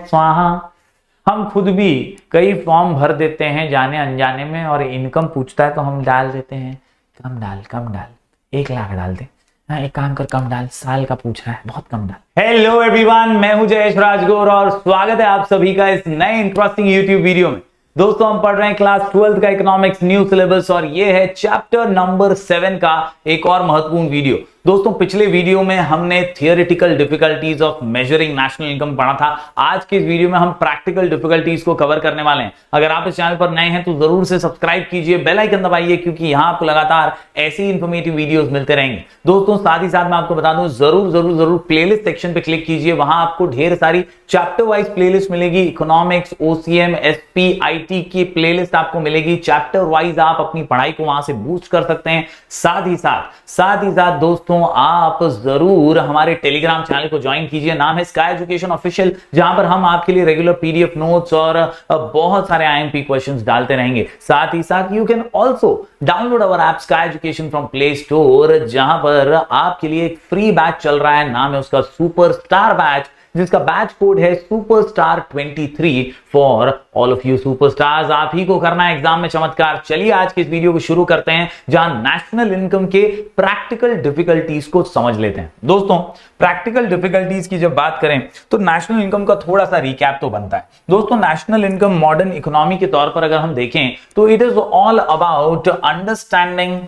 स्वाहा। हम खुद भी कई फॉर्म भर देते हैं जाने अनजाने में, और इनकम पूछता है तो हम डाल देते हैं कम डाल 1 लाख डाल दे। हाँ, एक काम कर, कम डाल, साल का पूछ रहा है, बहुत कम डाल। हेलो एवरीवन, मैं हूं जयेश राजगौर और स्वागत है आप सभी का इस नए इंटरेस्टिंग यूट्यूब वीडियो में। दोस्तों, हम पढ़ रहे हैं क्लास 12 का इकोनॉमिक्स न्यू सिलेबस, और ये है चैप्टर नंबर 7 का एक और महत्वपूर्ण वीडियो। दोस्तों, पिछले वीडियो में हमने theoretical difficulties of measuring national income पढ़ा था। आज के इस वीडियो में हम प्रैक्टिकल डिफिकल्टीज को कवर करने वाले हैं। अगर आप इस चैनल पर नए हैं तो जरूर से सब्सक्राइब कीजिए, बेल आइकन दबाइए, क्योंकि यहां आपको लगातार ऐसी इंफॉर्मेटिव वीडियोस मिलते रहेंगे। दोस्तों, साथ ही साथ मैं आपको बता दूं, जरूर प्लेलिस्ट सेक्शन पे क्लिक कीजिए। वहां आपको ढेर सारी चैप्टर वाइज प्लेलिस्ट मिलेगी। इकोनॉमिक्स, ओसीएम, एसपी, आईटी की प्लेलिस्ट आपको मिलेगी। चैप्टर वाइज आप अपनी पढ़ाई को वहां से बूस्ट कर सकते हैं। साथ ही साथ दोस्तों, आप जरूर हमारे टेलीग्राम चैनल को ज्वाइन कीजिए। नाम है स्काई एजुकेशन ऑफिशियल, जहां पर हम आपके लिए रेगुलर पीडीएफ नोट्स और बहुत सारे आईएमपी क्वेश्चंस डालते रहेंगे। साथ ही साथ you can also download our app sky education from play store, जहां पर आपके लिए एक फ्री बैच चल रहा है। नाम है उसका सुपर स्टार बैच, जिसका बैच कोड है superstar 23 for all of you superstars. आप ही को करना है एग्जाम में चमत्कार। चलिए आज के इस वीडियो को शुरू करते हैं, जहां नेशनल इनकम के प्रैक्टिकल डिफिकल्टीज को समझ लेते हैं। दोस्तों, प्रैक्टिकल डिफिकल्टीज की जब बात करें तो नेशनल इनकम का थोड़ा सा रिकैप तो बनता है। दोस्तों, नेशनल इनकम मॉडर्न इकोनॉमी के तौर पर अगर हम देखें तो it is all about understanding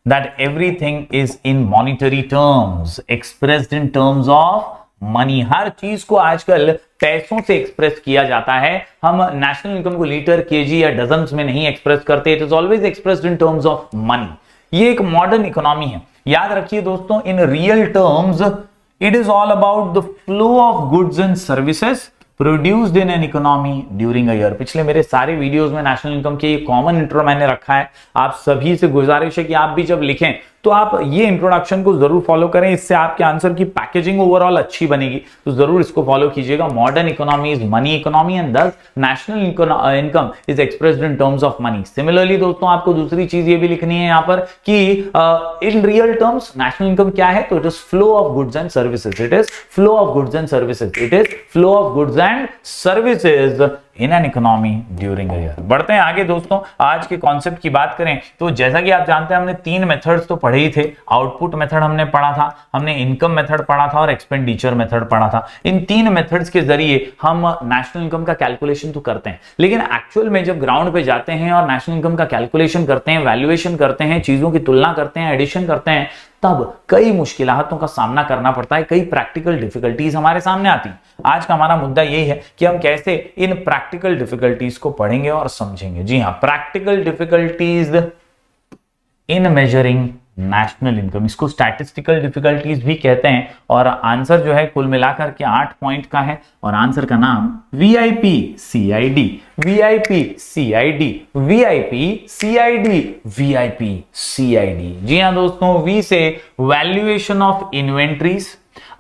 that everything is in monetary terms, expressed in terms of money। हर चीज को आजकल पैसों से एक्सप्रेस किया जाता है। हम नेशनल इनकम को लीटर, केजी या डजन्स में नहीं एक्सप्रेस करते। It is always expressed in terms of money. ये एक मॉडर्न इकोनॉमी है। याद रखिए दोस्तों, in real terms it is all about the flow of goods and services produced in an economy during a year. पिछले मेरे सारे वीडियोस में नेशनल इनकम के ये कॉमन इंट्रो मैंने रखा है। आप सभी से गुजारिश है कि आप भी जब लिखें तो आप ये इंट्रोडक्शन को जरूर फॉलो करें। इससे आपके आंसर की पैकेजिंग ओवरऑल अच्छी बनेगी, तो जरूर इसको फॉलो कीजिएगा। Modern economy is money economy and thus national income is expressed in terms of money. Similarly दोस्तों, आपको दूसरी चीज ये भी लिखनी है यहाँ पर कि in real terms national income क्या है, तो it is flow of goods and services. It is flow of goods and services. It is flow of goods and services in an economy during a year. बढ़ते हैं आगे दोस्तों। आज के concept की बात करें तो जैसा कि आप जानते हैं, हमने 3 मेथड्स तो पढ़े ही थे। आउटपुट मेथड हमने पढ़ा था, हमने इनकम मेथड पढ़ा था और एक्सपेंडिचर मेथड पढ़ा था। इन 3 मेथड्स के जरिए हम नेशनल इनकम का कैलकुलेशन तो करते हैं, लेकिन एक्चुअल में जब ग्राउंड पे जाते हैं और नेशनल इनकम का कैलकुलेशन करते हैं, वैल्यूएशन करते हैं, चीजों की तुलना करते हैं, एडिशन करते हैं, तब कई मुश्किलातों का सामना करना पड़ता है। कई प्रैक्टिकल डिफिकल्टीज हमारे सामने आती हैं। आज का हमारा मुद्दा यही है कि हम कैसे इन प्रैक्टिकल डिफिकल्टीज को पढ़ेंगे और समझेंगे। जी हां, practical difficulties in measuring national income, इसको स्टैटिस्टिकल डिफिकल्टीज भी कहते हैं। और आंसर जो है कुल मिलाकर के 8 पॉइंट का है, और आंसर का नाम VIP CID, VIP CID, VIP CID, VIP CID. जी हां दोस्तों, वी से वैल्यूएशन ऑफ इन्वेंट्रीज,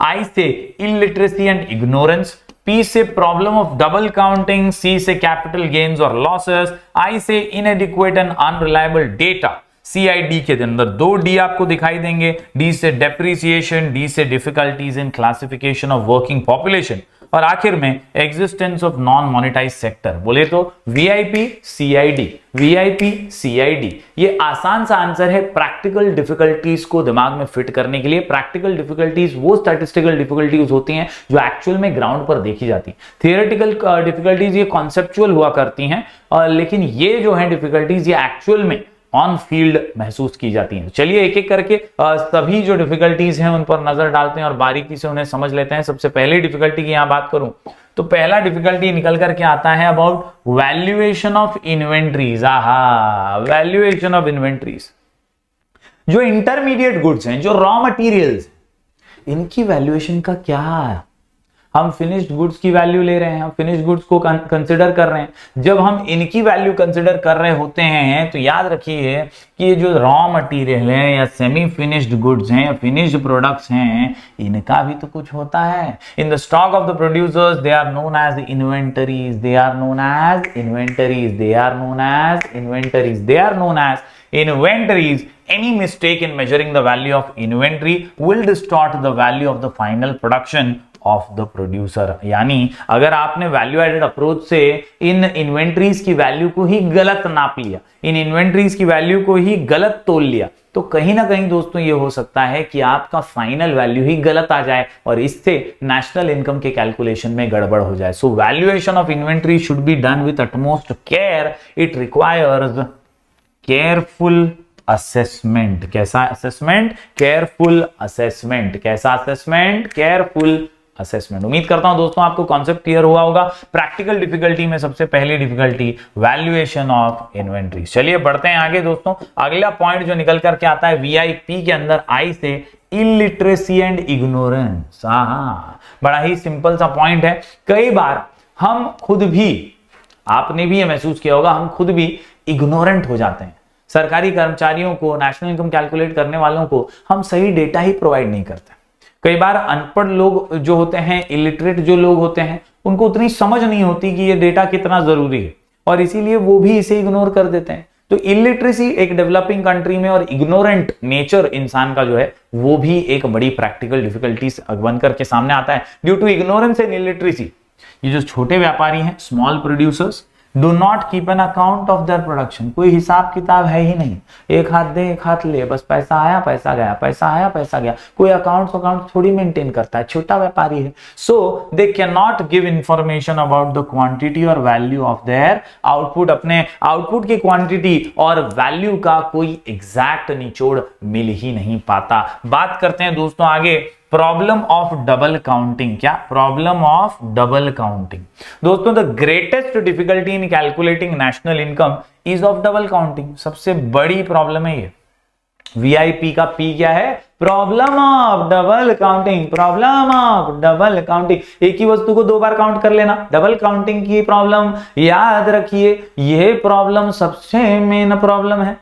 आई से इलिटरेसी एंड इग्नोरेंस, P से problem of double counting, C से कैपिटल गेन्स और लॉसेस, I से inadequate and unreliable data. CID के अंदर 2 D आपको दिखाई देंगे। D से डेप्रिसिएशन, D से difficulties in classification of working population, और आखिर में existence of non monetize sector. बोले तो वीआईपी सीआईडी, वीआईपी सीआईडी। ये आसान सा आंसर है प्रैक्टिकल डिफिकल्टीज को दिमाग में फिट करने के लिए। प्रैक्टिकल डिफिकल्टीज वो स्टैटिस्टिकल डिफिकल्टीज होती हैं जो एक्चुअल में ग्राउंड पर देखी जाती हैं। थियोरेटिकल डिफिकल्टीज ये कॉन्सेप्चुअल हुआ करती हैं, लेकिन ये जो है डिफिकल्टीज ये एक्चुअल में ऑन फील्ड महसूस की जाती हैं। चलिए एक एक करके सभी जो डिफिकल्टीज हैं उन पर नजर डालते हैं और बारीकी से उन्हें समझ लेते हैं। सबसे पहले डिफिकल्टी की यहां बात करूं तो पहला डिफिकल्टी निकल करके आता है about valuation of inventories. Valuation of inventories, जो इंटरमीडिएट गुड्स हैं, जो रॉ मटेरियल्स, इनकी वैल्यूएशन का क्या। हम फिनिश्ड गुड्स की वैल्यू ले रहे हैं, हम फिनिश्ड गुड्स को कंसिडर कर रहे हैं। जब हम इनकी वैल्यू कंसिडर कर रहे होते हैं तो याद रखिए कि ये जो रॉ मटेरियल है या सेमी फिनिश्ड गुड्स हैं या फिनिश्ड प्रोडक्ट्स हैं, इनका भी तो कुछ होता है। In the stock of the producers they are known as inventories, they are known as inventories, they are known as inventories, they are known as inventories. Any mistake in measuring the value of inventory will distort the value of the final production of the producer. यानी अगर आपने value added approach से इन inventories की value को ही गलत नाप लिया, इन inventories की वैल्यू को ही गलत तोल लिया, तो कहीं ना कहीं दोस्तों ये हो सकता है कि आपका फाइनल वैल्यू ही गलत आ जाए और इससे नेशनल इनकम के कैलकुलेशन में गड़बड़ हो जाए। So valuation of inventory should be done with utmost care. It requires careful assessment. कैसा असेसमेंट? Careful assessment. कैसा असेसमेंट? Careful assessment. उम्मीद करता हूं दोस्तों आपको कॉन्सेप्ट क्लियर हुआ होगा। प्रैक्टिकल डिफिकल्टी में सबसे पहली डिफिकल्टी वैल्यूएशन ऑफ इन्वेंट्री। चलिए बढ़ते हैं आगे दोस्तों। अगला पॉइंट जो निकल करके आता है वीआईपी के अंदर आई से, इलिटरेसी एंड इग्नोरेंस। बड़ा ही सिंपल सा पॉइंट है। कई बार हम खुद भी, आपने भी ये महसूस किया होगा, हम खुद भी इग्नोरेंट हो जाते हैं। सरकारी कर्मचारियों को, नेशनल इनकम कैलकुलेट करने वालों को हम सही डेटा ही प्रोवाइड नहीं करते। कई बार अनपढ़ लोग जो होते हैं, इलिटरेट जो लोग होते हैं, उनको उतनी समझ नहीं होती कि ये डेटा कितना जरूरी है और इसीलिए वो भी इसे इग्नोर कर देते हैं। तो इलिटरेसी एक डेवलपिंग कंट्री में और इग्नोरेंट नेचर इंसान का जो है वो भी एक बड़ी प्रैक्टिकल डिफिकल्टी बन करके सामने आता है। Due to ignorance and illiteracy, ये जो छोटे व्यापारी हैं, small producers, do not keep an account of their production. कोई हिसाब किताब है ही नहीं, एक हाथ दे एक हाथ ले, बस पैसा आया पैसा गया, पैसा आया पैसा गया। कोई अकाउंट थोड़ी मेंटेन करता है, छोटा व्यापारी है। So they can not give information about the quantity और वैल्यू ऑफ देयर आउटपुट। अपने आउटपुट की क्वांटिटी और वैल्यू का कोई एग्जैक्ट निचोड़ मिल ही नहीं पाता। बात करते हैं दोस्तों आगे प्रॉब्लम ऑफ डबल काउंटिंग। क्या? Problem of double counting. दोस्तों the greatest difficulty in calculating national income is of double counting. सबसे बड़ी प्रॉब्लम है ये। वीआईपी का पी क्या है? Problem of double counting. Problem of double counting, एक ही वस्तु को दो बार काउंट कर लेना, डबल काउंटिंग की प्रॉब्लम। याद रखिए यह प्रॉब्लम सबसे मेन प्रॉब्लम है।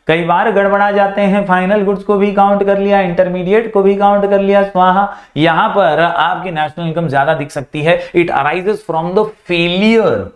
कई बार गड़बड़ा जाते हैं, फाइनल गुड्स को भी काउंट कर लिया, इंटरमीडिएट को भी काउंट कर लिया, स्वाहा। यहां पर आपकी नेशनल इनकम ज्यादा दिख सकती है। It arises from the failure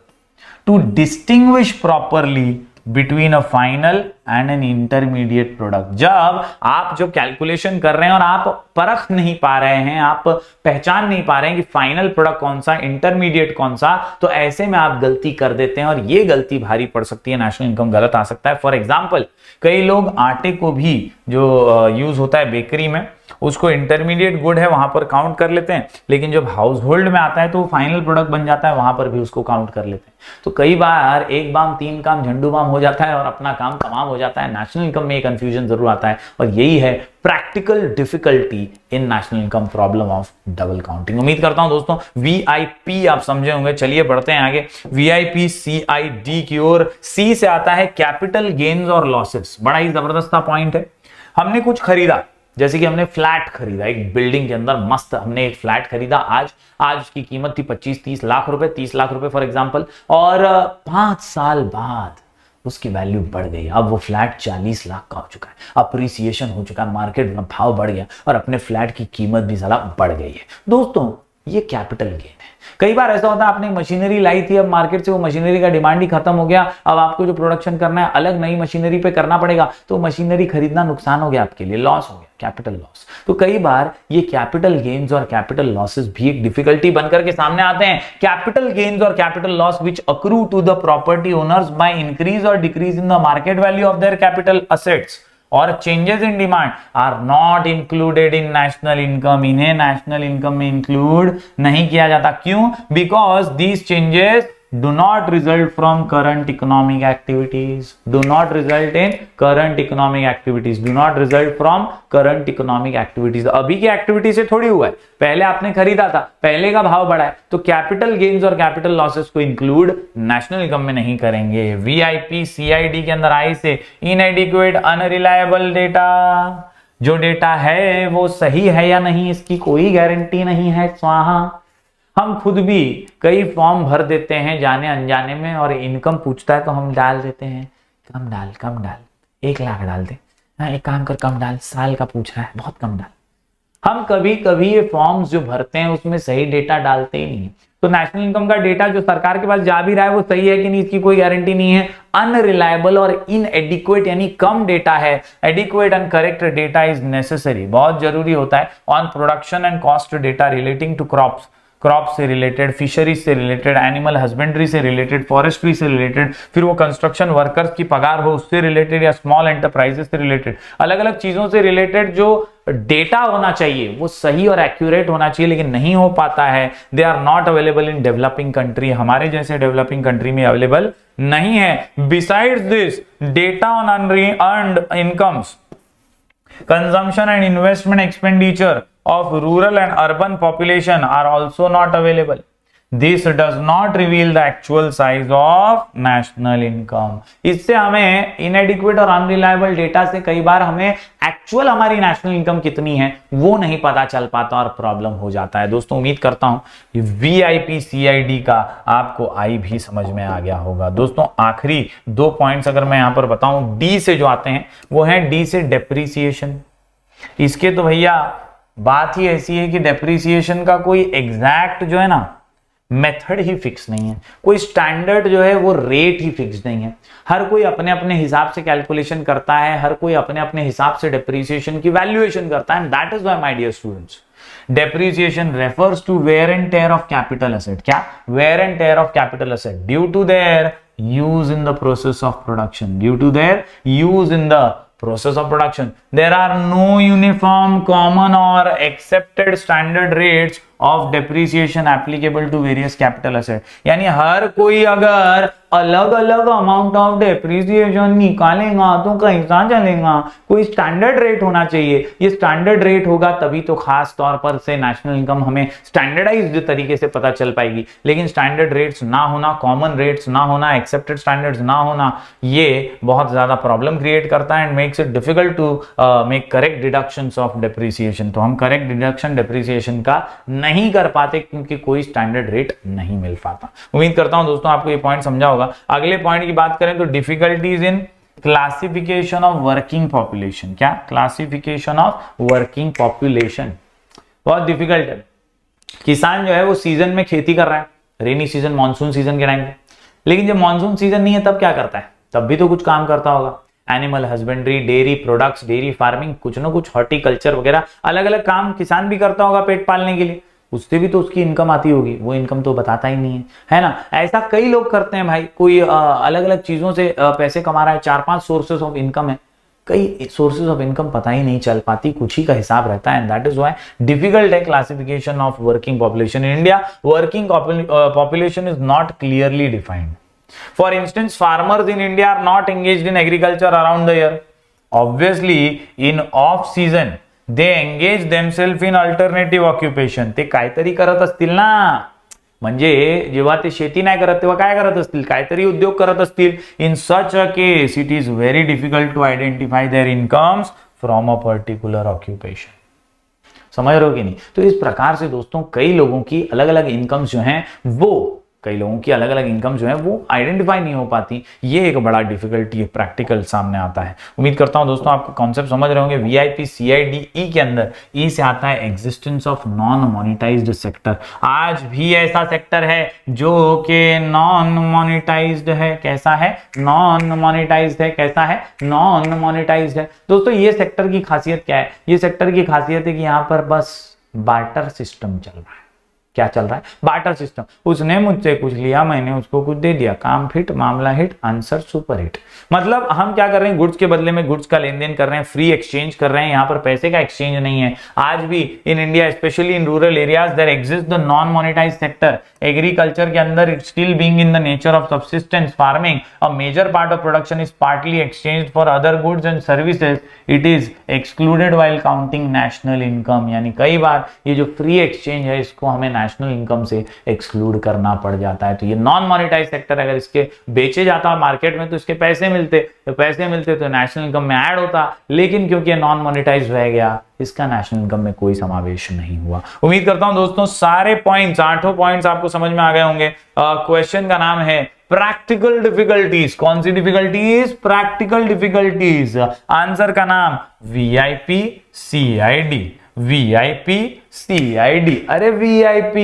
to distinguish properly between a final and an intermediate product. जब आप जो कैलकुलेशन कर रहे हैं और आप परख नहीं पा रहे हैं, आप पहचान नहीं पा रहे हैं कि फाइनल प्रोडक्ट कौन सा, इंटरमीडिएट कौन सा, तो ऐसे में आप गलती कर देते हैं और ये गलती भारी पड़ सकती है, नेशनल इनकम गलत आ सकता है। फॉर एग्जाम्पल, कई लोग आटे को भी जो यूज होता है बेकरी में, उसको इंटरमीडिएट गुड है वहां पर काउंट कर लेते हैं, लेकिन जब हाउस होल्ड में आता है तो फाइनल प्रोडक्ट बन जाता है, वहां पर भी उसको काउंट कर लेते हैं। तो कई बार एक बाम तीन काम झंडू बाम हो जाता है और अपना काम तमाम हो जाता है। नेशनल इनकम में कंफ्यूजन जरूर आता है और यही है practical difficulty in national income, problem of double counting. उम्मीद करता हूं दोस्तों वीआईपी आप समझे होंगे। चलिए बढ़ते हैं आगे। वीआईपी सीआईडी की ओर। सी से आता है कैपिटल गेन्स और लॉसेस। बड़ा ही जबरदस्त पॉइंट है। हमने कुछ खरीदा, जैसे कि हमने फ्लैट खरीदा, एक बिल्डिंग के अंदर मस्त हमने एक फ्लैट खरीदा। आज उसकी कीमत थी 25-30 लाख रुपए, 30 लाख रुपए फॉर एग्जांपल, और 5 साल बाद उसकी वैल्यू बढ़ गई। अब वो फ्लैट 40 लाख का हो चुका है, अप्रिसिएशन हो चुका है, मार्केट में भाव बढ़ गया और अपने फ्लैट की कीमत भी साला बढ़ गई है। दोस्तों ये कैपिटल गेन है। कई बार ऐसा होता है आपने मशीनरी लाई थी, अब मार्केट से वो मशीनरी का डिमांड ही खत्म हो गया, अब आपको जो प्रोडक्शन करना है अलग नई मशीनरी पे करना पड़ेगा, तो मशीनरी खरीदना नुकसान हो गया आपके लिए, लॉस हो गया, कैपिटल लॉस। तो कई बार ये कैपिटल गेन्स और कैपिटल लॉसेस भी एक डिफिकल्टी बनकर के सामने आते हैं। कैपिटल गेन्स और capital loss which accrue to the property owners by increase और decrease in the market value of their capital assets और changes in demand are not included in national income. इन्हें national income में include नहीं किया जाता। क्यों? Because these changes do not result from current economic activities, do not result in current economic activities, do not result from current economic activities। अभी की activity से थोड़ी हुआ है, पहले आपने खरीदा था, पहले का भाव बढ़ा है, तो कैपिटल गेन्स और कैपिटल लॉसेस को इंक्लूड नेशनल इनकम में नहीं करेंगे। वीआईपी सीआईडी के अंदर आई से इनएडिक्वेट अनरिलायबल डेटा, जो डेटा है वो सही है या नहीं इसकी कोई गारंटी नहीं है, स्वाहा। हम खुद भी कई फॉर्म भर देते हैं जाने अनजाने में और इनकम पूछता है तो हम डाल देते हैं कम डाल 1 लाख डाल दे, हाँ एक काम कर कम डाल, साल का पूछ रहा है बहुत कम डाल। हम कभी कभी ये फॉर्म्स जो भरते हैं उसमें सही डेटा डालते ही नहीं। तो नेशनल इनकम का डेटा जो सरकार के पास जा भी रहा है वो सही है कि नहीं, इसकी कोई गारंटी नहीं है। अनरिलायबल और इनएडिक्वेट यानी कम डेटा है। Adequate and correct data is necessary, बहुत जरूरी होता है। On production and cost data relating to crops, crop से रिलेटेड, फिशरीज से रिलेटेड, एनिमल हस्बेंड्री से रिलेटेड, फॉरेस्ट्री से रिलेटेड, फिर वो कंस्ट्रक्शन वर्कर्स की पगार हो उससे रिलेटेड या स्मॉल एंटरप्राइजेस से रिलेटेड, अलग अलग चीजों से रिलेटेड जो डेटा होना चाहिए वो सही और एक्यूरेट होना चाहिए, लेकिन नहीं हो पाता है। They are not available in developing country, हमारे जैसे डेवलपिंग कंट्री में अवेलेबल नहीं है। Besides this data on earned incomes, consumption and investment expenditure of rural and urban population are also not available. This does not reveal the actual size of national income. इससे हमें inadequate और unreliable data से कई बार हमें actual हमारी national income कितनी है वो नहीं पता चल पाता और प्रॉब्लम हो जाता है। दोस्तों उम्मीद करता हूं ये VIP CID का आपको आई भी समझ में आ गया होगा। दोस्तों आखिरी 2 पॉइंट्स अगर मैं यहां पर बताऊं डी से जो आते हैं वो है डी से डेप्रीसिएशन। इसके तो भैया बात ही ऐसी है कि डेप्रीसिएशन का कोई एग्जैक्ट जो है ना मेथड ही फिक्स नहीं है, कोई स्टैंडर्ड जो है वो रेट ही फिक्स नहीं है। हर कोई अपने अपने हिसाब से कैलकुलेशन करता है, हर कोई अपने अपने हिसाब से डेप्रीसिएशन की वैल्यूएशन करता है। And that is why my dear students depreciation refers to wear and tear of capital asset. क्या? Wear and tear of capital asset due to their use in the process of production. Due to their use in the process of production. There are no uniform, common or accepted standard rates of depreciation applicable to various capital asset. यानी हर कोई अगर अलग अलग amount of depreciation निकालेगा तो कैसा चलेगा? कोई स्टैंडर्ड रेट होना चाहिए। ये स्टैंडर्ड रेट होगा तभी तो खास तौर पर से नेशनल इनकम हमें स्टैंडर्डाइज्ड तरीके से पता चल पाएगी। लेकिन स्टैंडर्ड रेट्स ना होना, कॉमन रेट्स ना होना, एक्सेप्टेड स्टैंडर्ड्स ना होना, ये बहुत ज्यादा प्रॉब्लम क्रिएट करता है and makes it difficult to make correct deductions of depreciation. तो हम करेक्ट डिडक्शन डेप्रीसिएशन का नहीं कर पाते क्योंकि कोई स्टैंडर्ड रेट नहीं मिल पाता। उम्मीद करता हूं दोस्तों आपको ये पॉइंट समझा होगा। अगले पॉइंट की बात करें तो difficulties in classification of working population. क्या? क्लासिफिकेशन ऑफ वर्किंग पॉपुलेशन बहुत डिफिकल्ट है। किसान जो है वो सीजन में खेती कर रहा है, रेनी सीजन, मानसून सीजन के टाइम पे, लेकिन जब मानसून सीजन नहीं है तब क्या करता है? तब भी तो कुछ काम करता होगा। Animal husbandry, dairy products, dairy farming, कुछ ना कुछ हॉर्टिकल्चर वगैरह अलग अलग काम किसान भी करता होगा पेट पालने के लिए, उससे भी तो उसकी इनकम आती होगी। वो इनकम तो बताता ही नहीं है ना? ऐसा कई लोग करते हैं भाई, कोई अलग अलग चीजों से पैसे कमा रहा है, 4-5 सोर्सेस ऑफ इनकम है, कई सोर्सेज ऑफ इनकम पता ही नहीं चल पाती, कुछ ही का हिसाब रहता है। And that is why difficult है classification of working population in India. Working population is not clearly defined. For instance, farmers in India are not engaged in agriculture around the year. Obviously, in off season, they engage themselves in alternative occupation. ते काहीतरी करत असतील ना, म्हणजे जेव्हा ते शेती नाही करत तेव्हा काय करत असतील? काहीतरी उद्योग करत असतील. In such a case, it is very difficult to identify their incomes from a particular occupation. समझ रहे हो कि नहीं? तो इस प्रकार से दोस्तों कई लोगों की अलग अलग इनकम्स जो हैं वो जो है वो आइडेंटिफाई नहीं हो पाती। ये एक बड़ा डिफिकल्टी प्रैक्टिकल सामने आता है। उम्मीद करता हूं दोस्तों आपको कॉन्सेप्ट समझ रहे होंगे। VIP CID के अंदर ई से आता है existence of non monetised sector. आज भी ऐसा सेक्टर है जो कि नॉन मोनेटाइज्ड है। कैसा है? नॉन मोनेटाइज्ड है। कैसा है? नॉन मोनेटाइज्ड है। दोस्तों ये सेक्टर की खासियत क्या है? ये सेक्टर की खासियत है कि यहां पर बस बार्टर सिस्टम चल रहा है। क्या चल रहा है? Barter system. उसने मुझसे कुछ लिया, मैंने उसको कुछ दे दिया, काम फिट, मामला हिट, आंसर सुपर हिट। मतलब हम क्या कर रहे हैं? गुड्स के बदले में गुड्स का लेन देन कर रहे हैं, फ्री एक्सचेंज कर रहे हैं। यहाँ पर पैसे का एक्सचेंज नहीं है। आज भी in India, specially in rural areas, there exist the non monetize sector. Agriculture के अंदर it still being in the nature of subsistence farming, a major part of production is partly exchanged for other goods and services. It is excluded while counting national income. यानी कई बार ये जो free exchange है इसको हमें national income से exclude करना पड़ जाता है। तो ये नॉन मोनेटाइज सेक्टर, अगर इसके बेचे जाता मार्केट में तो इसके पैसे मिलते तो नेशनल इनकम में ऐड होता, लेकिन क्योंकि नॉन मोनेटाइज रह गया इसका नेशनल इनकम में कोई समावेश नहीं हुआ। उम्मीद करता हूं दोस्तों सारे पॉइंट्स, 8 पॉइंट्स आपको समझ में आ गए होंगे। क्वेश्चन का नाम है प्रैक्टिकल डिफिकल्टीज। कौन सी डिफिकल्टीज? Practical difficulties. आंसर का नाम VIP CID। VIP CID, अरे VIP,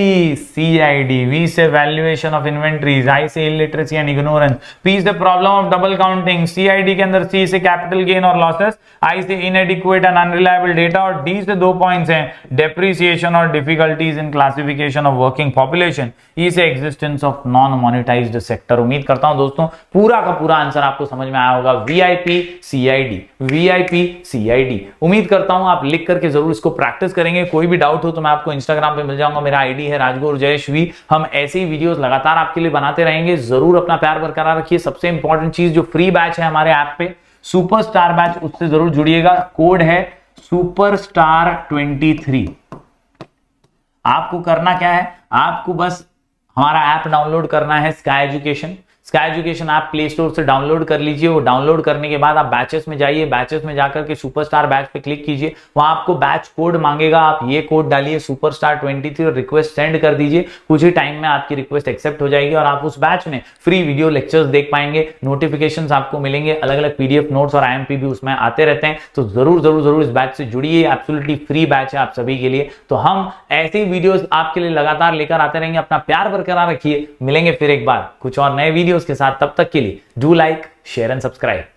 CID, V से वैल्यूएशन ऑफ इन्वेंट्रीज, I से इलिटरेसी एंड इग्नोरेंस, P से problem of double counting, CID के अंदर C से कैपिटल गेन और लॉसेस, I से इनएडिक्वेट एंड अनरिलायबल डेटा और D से 2 पॉइंट्स हैं डेप्रिसिएशन और difficulties in classification of working population, E से existence of non monetised sector. उम्मीद करता हूं दोस्तों पूरा का पूरा आंसर आपको समझ में आया होगा। VIP, CID, VIP, CID। उम्मीद करता हूं आप लिख करके जरूर इसको प्रैक्टिस करेंगे। कोई भी डाउट हो तो मैं आपको इंस्टाग्राम पे मिल जाऊंगा, मेरा आईडी है राजगुरु जयेश वी। हम ऐसे ही वीडियोस लगातार आपके लिए बनाते रहेंगे। जरूर अपना प्यार बरकरार रखिए। सबसे इंपॉर्टेंट चीज, जो फ्री बैच है हमारे ऐप पे सुपरस्टार बैच, उससे जरूर जुड़िएगा। कोड है सुपरस्टार23। आपको करना क्या है, आपको बस हमारा ऐप डाउनलोड करना है, sky education. Sky education app play store से डाउनलोड कर लीजिए। वो डाउनलोड करने के बाद आप बैचेस में जाइए, बैचेस में जाकर के सुपरस्टार बैच पे क्लिक कीजिए। वहां आपको बैच कोड मांगेगा, आप ये कोड डालिए सुपरस्टार23 और रिक्वेस्ट सेंड कर दीजिए। कुछ ही टाइम में आपकी रिक्वेस्ट एक्सेप्ट हो जाएगी और आप उस बैच में फ्री वीडियो लेक्चर्स देख पाएंगे, नोटिफिकेशंस आपको मिलेंगे, अलग अलग PDF नोट्स और IMP भी उसमें आते रहते हैं। तो जरूर जरूर जरूर इस बैच से जुड़िए, एब्सोल्युटली फ्री बैच है आप सभी के लिए। तो हम ऐसे ही वीडियोस आपके लिए लगातार लेकर आते रहेंगे। अपना प्यार बरकरार रखिए। मिलेंगे फिर एक बार कुछ और नए वीडियोस के साथ। तब तक के लिए do like, share and subscribe.